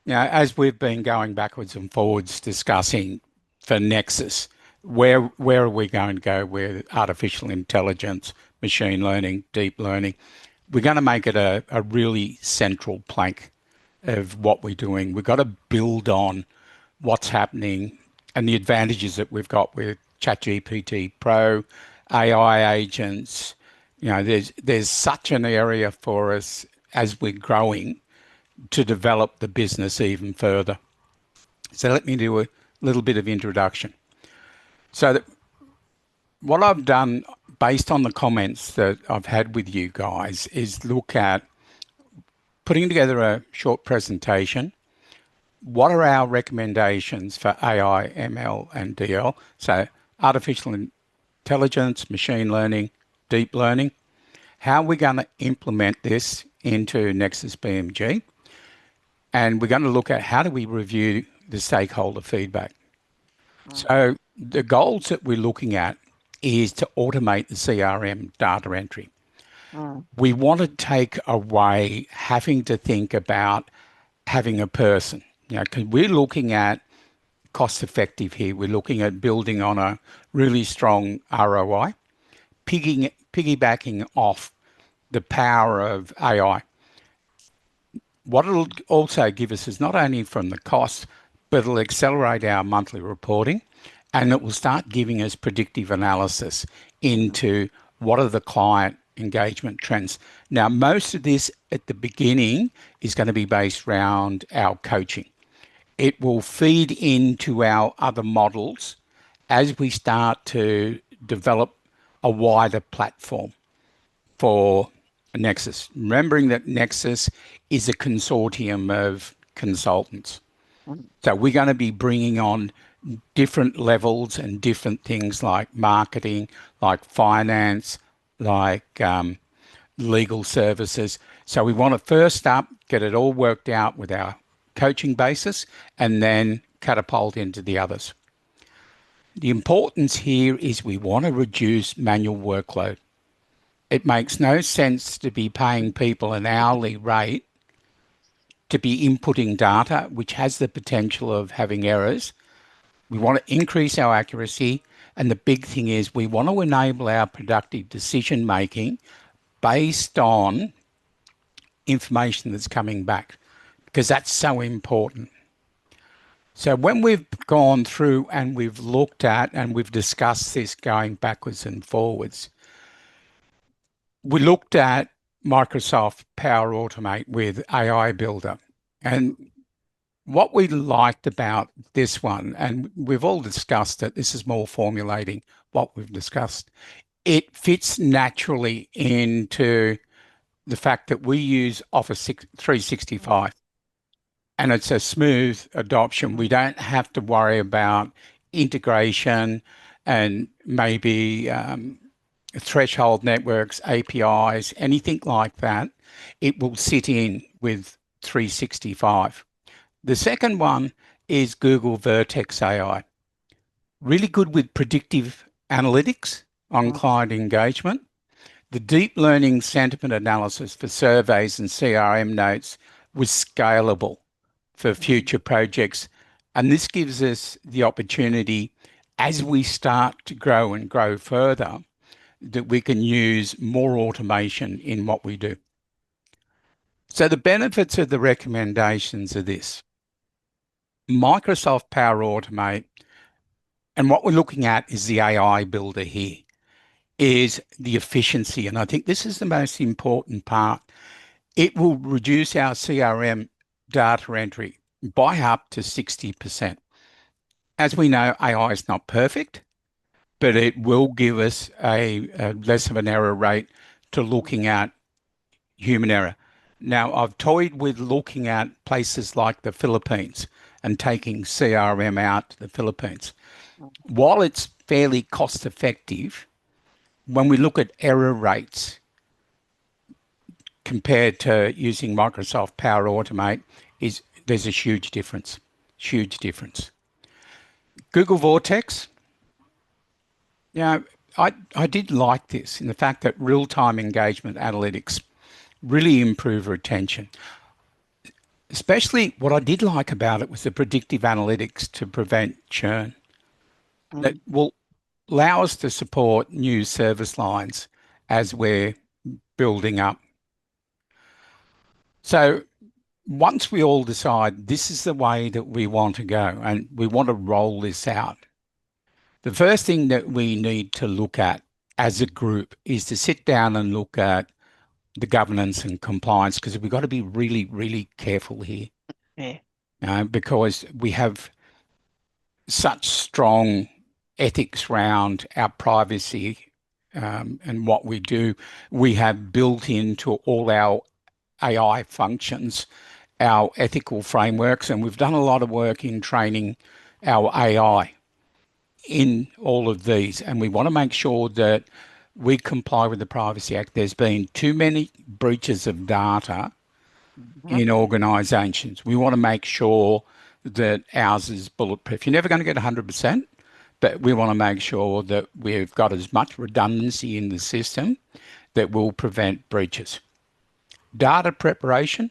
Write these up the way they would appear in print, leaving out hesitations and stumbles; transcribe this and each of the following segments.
As we've been going backwards and forwards discussing for Nexus, where are we going to go with artificial intelligence, machine learning, deep learning? We're going to make it a really central plank of what we're doing. We've got to build on what's happening and the advantages that we've got with ChatGPT Pro, AI agents. There's such an area for us as we're growing to develop the business even further. So let me do a little bit of introduction. So what I've done based on the comments that I've had with you guys is look at putting together a short presentation. What are our recommendations for AI, ML, and DL? So artificial intelligence, machine learning, deep learning. How are we going to implement this into Nexus BMG? And we're going to look at how do we review the stakeholder feedback. So the goals that we're looking at is to automate the CRM data entry. We want to take away having to think about having a person, because we're looking at cost effective here. We're looking at building on a really strong ROI, piggybacking off the power of AI. What it'll also give us is not only from the cost, but it'll accelerate our monthly reporting, and it will start giving us predictive analysis into what are the client engagement trends. Now, most of this at the beginning is going to be based around our coaching. It will feed into our other models as we start to develop a wider platform for Nexus. Remembering that Nexus is a consortium of consultants. So we're going to be bringing on different levels and different things like marketing, like finance, like legal services. So we want to first up, get it all worked out with our coaching basis, and then catapult into the others. The importance here is we want to reduce manual workload. It makes no sense to be paying people an hourly rate to be inputting data, which has the potential of having errors. We want to increase our accuracy. And the big thing is we want to enable our productive decision making based on information that's coming back, because that's so important. So when we've gone through and we've looked at and we've discussed this going backwards and forwards, we looked at Microsoft Power Automate with AI Builder. And what we liked about this one, and we've all discussed it, this is more formulating what we've discussed. It fits naturally into the fact that we use Office 365 and it's a smooth adoption. We don't have to worry about integration and maybe threshold networks, APIs, anything like that. It will sit in with 365. The second one is Google Vertex AI. Really good with predictive analytics on client engagement. The deep learning sentiment analysis for surveys and CRM notes was scalable for future projects. And this gives us the opportunity as we start to grow and grow further that we can use more automation in what we do. So the benefits of the recommendations are this. Microsoft Power Automate, and what we're looking at is the AI builder here, is the efficiency. And I think this is the most important part. It will reduce our CRM data entry by up to 60%. As we know, AI is not perfect, but it will give us a less of an error rate to looking at human error. Now, I've toyed with looking at places like the Philippines and taking CRM out to the Philippines. While it's fairly cost effective, when we look at error rates compared to using Microsoft Power Automate, there's a huge difference, huge difference. Google Vortex, I did like this in the fact that real-time engagement analytics really improve retention. Especially what I did like about it was the predictive analytics to prevent churn that Mm. will allow us to support new service lines as we're building up. So once we all decide this is the way that we want to go and we want to roll this out, the first thing that we need to look at as a group is to sit down and look at the governance and compliance because we've got to be really, really careful here Yeah. because we have such strong ethics around our privacy and what we do. We have built into all our AI functions our ethical frameworks, and we've done a lot of work in training our AI in all of these. And we want to make sure that we comply with the Privacy Act. There's been too many breaches of data Mhm. in organisations. We want to make sure that ours is bulletproof. You're never going to get 100%, but we want to make sure that we've got as much redundancy in the system that will prevent breaches. Data preparation,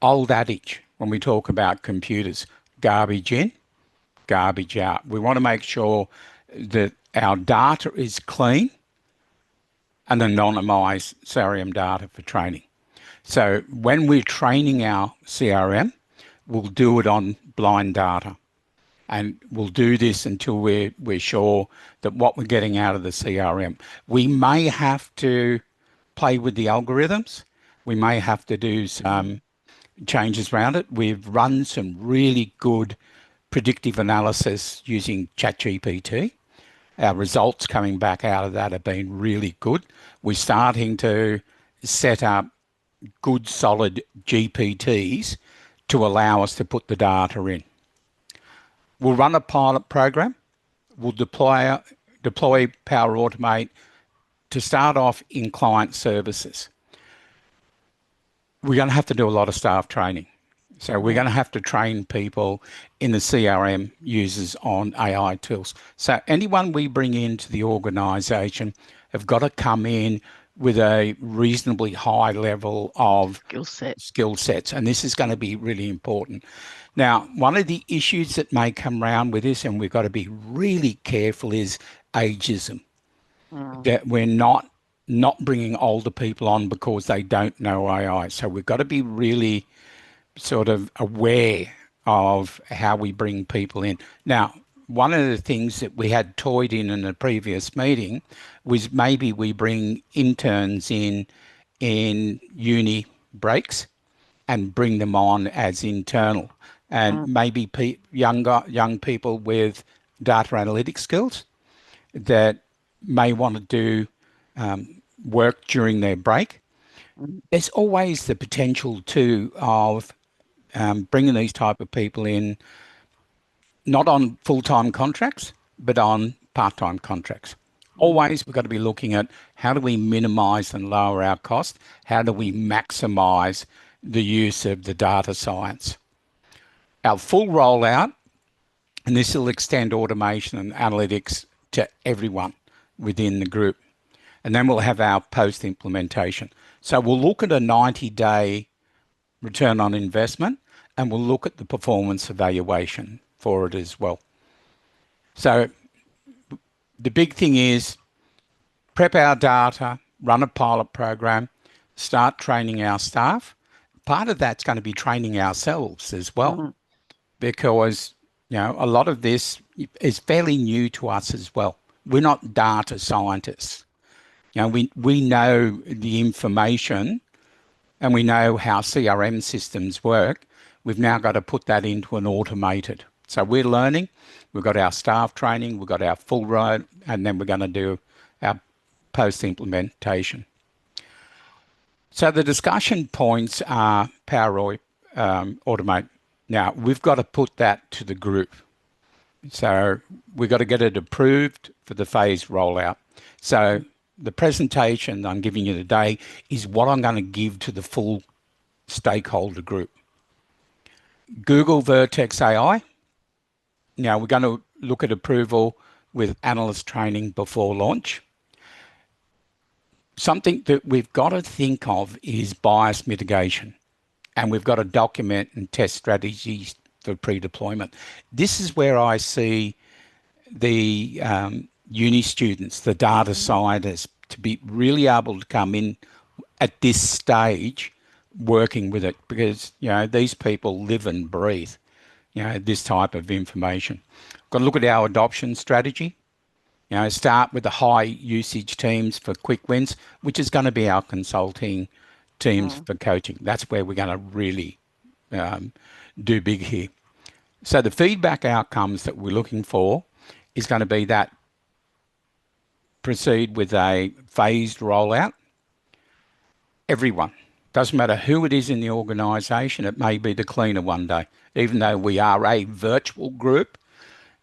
old adage when we talk about computers, garbage in, garbage out. We want to make sure that our data is clean and anonymised CRM data for training. So when we're training our CRM, we'll do it on blind data. And we'll do this until we're sure that what we're getting out of the CRM. We may have to play with the algorithms. We may have to do Mhm. some changes around it. We've run some really good predictive analysis using ChatGPT. Our results coming back out of that have been really good. We're starting to set up good, solid GPTs to allow us to put the data in. We'll run a pilot program. We'll deploy Power Automate to start off in client services. We're going to have to do a lot of staff training. So we're Mhm. going to have to train people in the CRM users on AI tools. So anyone we bring into the organisation have got to come in with a reasonably high level of Skill set. skill sets, and this is going to be really important. Now, one of the issues that may come around with this, and we've got to be really careful, is ageism. Mm. That we're not bringing older people on because they don't know AI. So we've got to be really sort of aware of how we bring people in. Now, one of the things that we had toyed in a previous meeting was maybe we bring interns in uni breaks and bring them on as internal, and Mm. maybe young people with data analytics skills that may want to do work during their break. Mm. There's always the potential too of bringing these type of people in, not on full-time contracts, but on part-time contracts. Mm. Always we've got to be looking at how do we minimize and lower our cost? How do we maximize the use of the data science? Our full rollout, and this will extend automation and analytics to everyone within the group. And then we'll have our post implementation. So we'll look at a 90-day return on investment and we'll look at the performance evaluation for it as well. So the big thing is prep our data, run a pilot program, start training our staff. Part of that's going to be training ourselves as well, Mm. because a lot of this is fairly new to us as well. We're not data scientists. We know the information and we know how CRM systems work. We've now got to put that into an automated. So we're learning. We've got our staff training. We've got our full road, and then we're going to do our post implementation. So the discussion points are Automate. Now we've got to put that to the group. So we've got to get it approved for the phase rollout. So the presentation I'm giving you today is what I'm going to give to the full stakeholder group. Google Vertex AI. Now we're going to look at approval with analyst training before launch. Something that we've got to think of is bias mitigation. and we've got to document and test strategies for pre-deployment. This is where I see the uni students, the data Mm, scientists, to be really able to come in at this stage working with it, because these people live and breathe this type of information. Got to look at our adoption strategy. Start with the high usage teams for quick wins, which is going to be our consulting teams mm, for coaching. That's where we're going to really um, do big here. So the feedback outcomes that we're looking for is going to be that proceed with a phased rollout. Everyone, doesn't matter who it is in the organisation, it may be the cleaner one day, even though we are a virtual group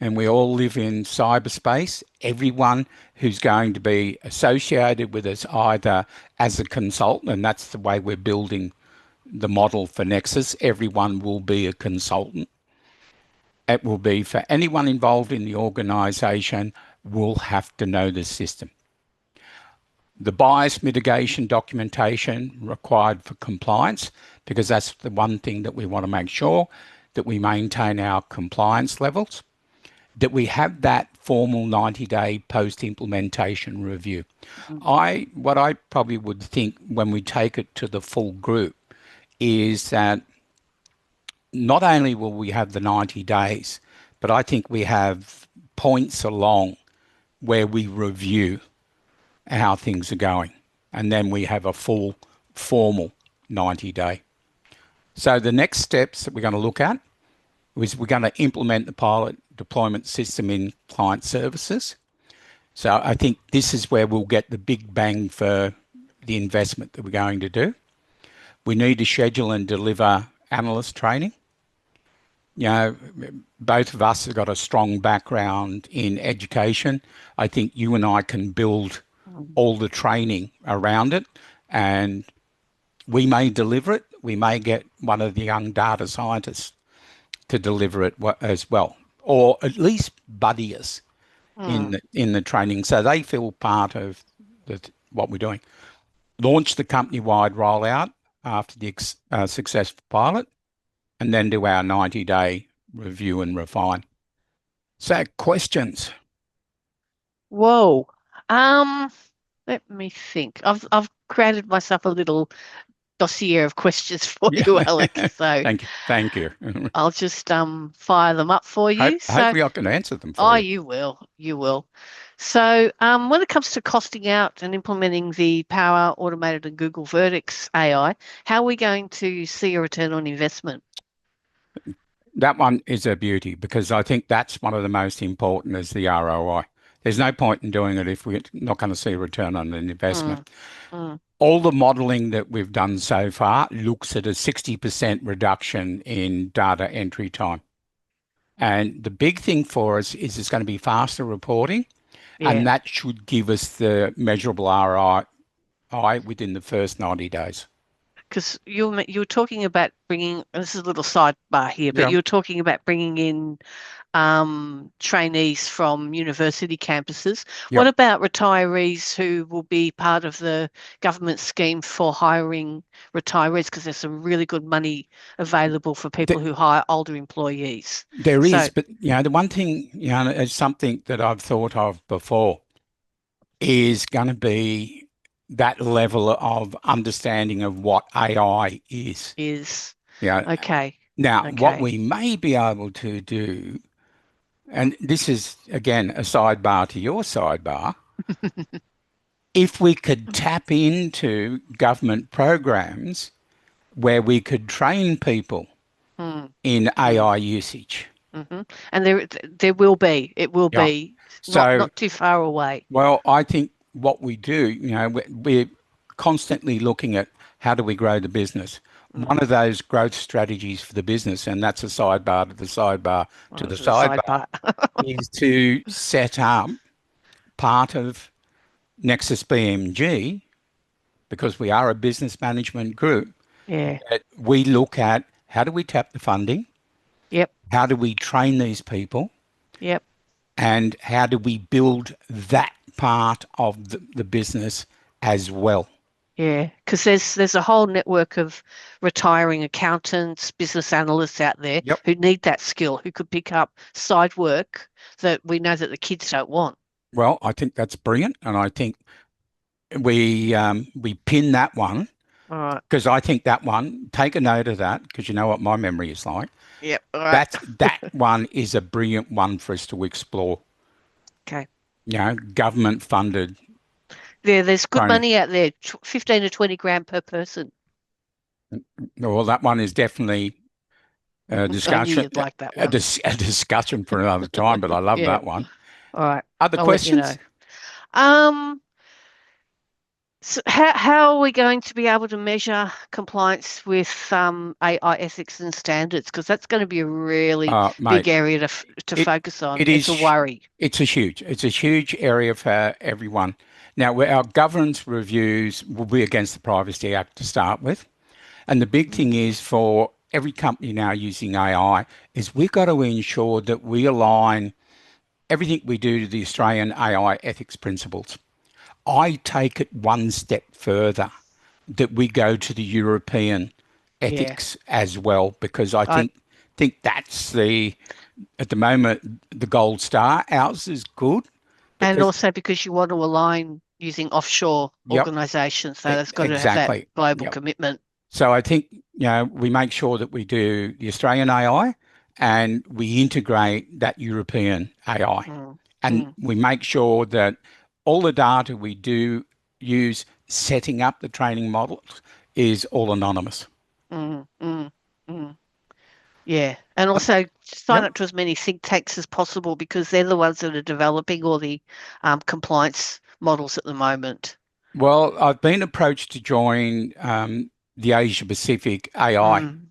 and we all live in cyberspace, everyone who's going to be associated with us either as a consultant, and that's the way we're building the model for Nexus, everyone will be a consultant. It will be for anyone involved in the organisation will have to know the system. The bias mitigation documentation required for compliance, because that's the one thing that we want to make sure that we maintain our compliance levels, that we have that formal 90-day post-implementation review. mm, What I probably would think when we take it to the full group is that not only will we have the 90 days, but I think we have points along where we review how things are going. And then we have a full formal 90-day. So the next steps that we're going to look at is we're going to implement the pilot deployment system in client services. So I think this is where we'll get the big bang for the investment that we're going to do. We need to schedule and deliver analyst training. You know, both of us have got a strong background in education. I think you and I can build mm, all the training around it, and we may deliver it. We may get one of the young data scientists to deliver it as well, or at least buddy us mm. in the training, so they feel part of what we're doing. Launch the company-wide rollout after the successful pilot, and then do our 90-day review and refine. So, questions? Whoa. Um, Let me think. I've created myself a little dossier of questions for Yeah. you, Alex. So Thank you. Thank you. I'll just fire them up for you. So Hopefully I can answer them oh, for you. you will. You will. So, when it comes to costing out and implementing the Power Automated and Google Verdicts AI, how are we going to see a return on investment? That one is a beauty, because I think that's one of the most important is the ROI. There's no point in doing it if we're not going to see a return on an Mm, investment. mm, All the modeling that we've done so far looks at a 60% reduction in data entry time. And the big thing for us is it's going to be faster reporting, yeah, and that should give us the measurable ROI within the first 90 days. because you're talking about bringing. This is a little sidebar here, but Yeah. you're talking about bringing in trainees from university campuses. What Yep. about retirees who will be part of the government scheme for hiring retirees? Because there's some really good money available for people who hire older employees. There So, is, but the one thing, is something that I've thought of before is going to be that level of understanding of what AI is. is Yeah. okay, Now, what okay. we may be able to do, and this is again a sidebar to your sidebar, if we could tap into government programs where we could train people Mm, in mm, AI usage. And there will be, it will Yeah. be So, not too far away. well, I think what we do, we're constantly looking at how do we grow the business. One Mm, of those growth strategies for the business, and that's a sidebar to the sidebar to well, the the sidebar, sidebar. is to set up part of Nexus BMG, because we are a business management group, Yeah. that we look at how do we tap the funding, Yep. how do we train these people, Yep. and how do we build that part of the business as well. Yeah, because there's a whole network of retiring accountants, business analysts out there Yep. who need that skill, who could pick up side work that we know that the kids don't want. Well, I think that's brilliant, and I think we pin that one All right. because I think that one. Take a note of that because you know what my memory is like. Yep. All right. That one is a brilliant one for us to explore. Okay. You know, government funded There's good training. money out there, 15 to 20 grand per person. Well, that one is definitely a I knew discussion, you'd like that one. a discussion for another time. But I love Yeah. that one. All right. Other I'll let you know. questions? Um, So how are we going to be able to measure compliance with AI ethics and standards? Because that's going to be a really Mate, big area to it focus on. it It's a is worry. it's a huge area for everyone. Now, our governance reviews will be against the Privacy Act to start with, and the big thing Mm, is for every company now using AI is we've got to ensure that we align everything we do to the Australian AI ethics principles. I take it one step further that we go to the European yeah. ethics as well because I I, think that's the at the moment the gold star. Ours is good and because also because you want to align using offshore yep, organizations, so that's got to have that exactly. global Yep. commitment. So I think we make sure that we do the Australian AI and we integrate that European AI, Mm, and mm, we make sure that all the data we do use setting up the training models is all anonymous. mm, mm, mm. Yeah. And Um, also sign yep. up to as many think tanks as possible because they're the ones that are developing all the compliance models at the moment. Well, I've been approached to join the Asia Pacific AI Mm.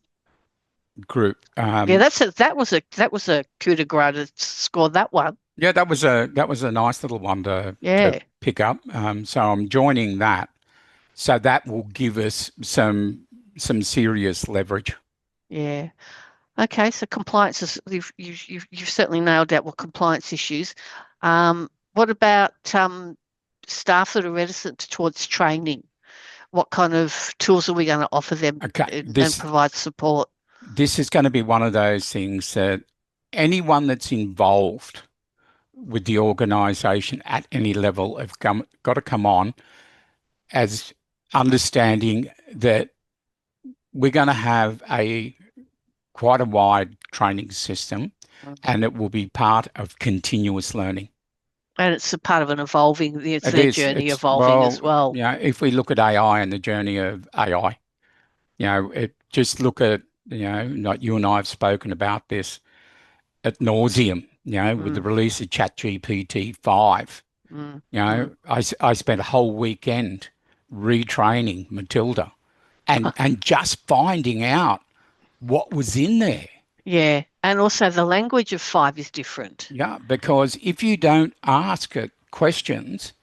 group. Yeah, that was a coup de grace to score that one. Yeah, that was a nice little one to Yeah, pick up. So I'm joining that. So that will give us some serious leverage. yeah. Okay, so compliance is you've certainly nailed out what compliance issues. What about staff that are reticent towards training? What kind of tools are we going to offer them Okay, and provide support? this is going to be one of those things that anyone that's involved with the organisation at any level have got to come on as understanding that we're going to have a quite a wide training system Mm. and it will be part of continuous learning. And it's a part of an evolving, it's It their is. journey It's evolving as well, well. if we look at AI and the journey of AI, it just look at, like you and I have spoken about this at nauseum, with the Mm, release of ChatGPT 5. mm, mm. I spent a whole weekend retraining Matilda and just finding out what was in there. Yeah, and also the language of five is different. Yeah, because if you don't ask it questions,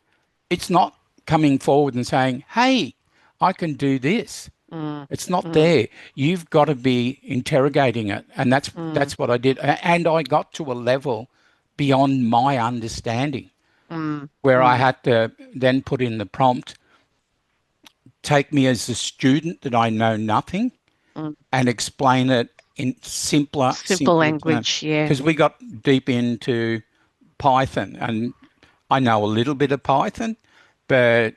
it's not coming forward and saying, "Hey, I can do this." Mm, It's not mm, there. You've got to be interrogating it, and mm, that's what I did. And I got to a level beyond my understanding mm, where I mm, had to then put in the prompt, take me as a student that I know nothing, mm. and explain it in Simple simpler terms. language, yeah. Because we got deep into Python, and I know a little bit of Python, but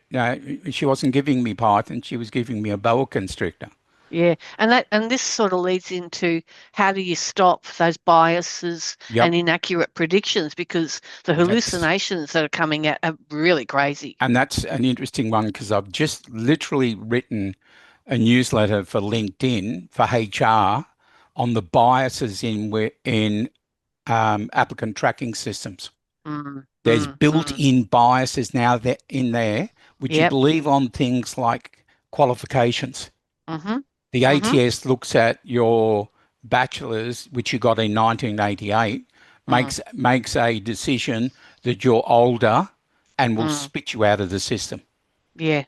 she wasn't giving me Python. She was giving me a boa constrictor. Yeah, and this sort of leads into how do you stop those biases Yep, and inaccurate predictions because the that's hallucinations that are coming out are really crazy. and that's an interesting one because I've just literally written a newsletter for LinkedIn for HR on the biases in applicant tracking systems. Mm, There's mm, mm. built-in biases now that in there, which you Yep. believe on things like qualifications. Mm-hmm. The Mm-hmm. ATS looks at your bachelor's, which you got in 1988, Mm, makes a decision that you're older and will mm. spit you out of the system. Yeah,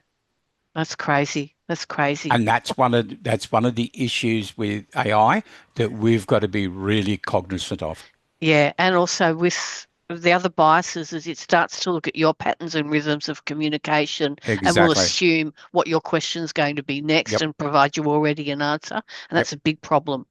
that's crazy. That's crazy. And that's one of the issues with AI that we've got to be really cognizant of. Yeah, and also with the other biases is it starts to look at your patterns and rhythms of communication and will Exactly. assume what your question is going to be next Yep. and provide you already an answer. And Yep. that's a big problem.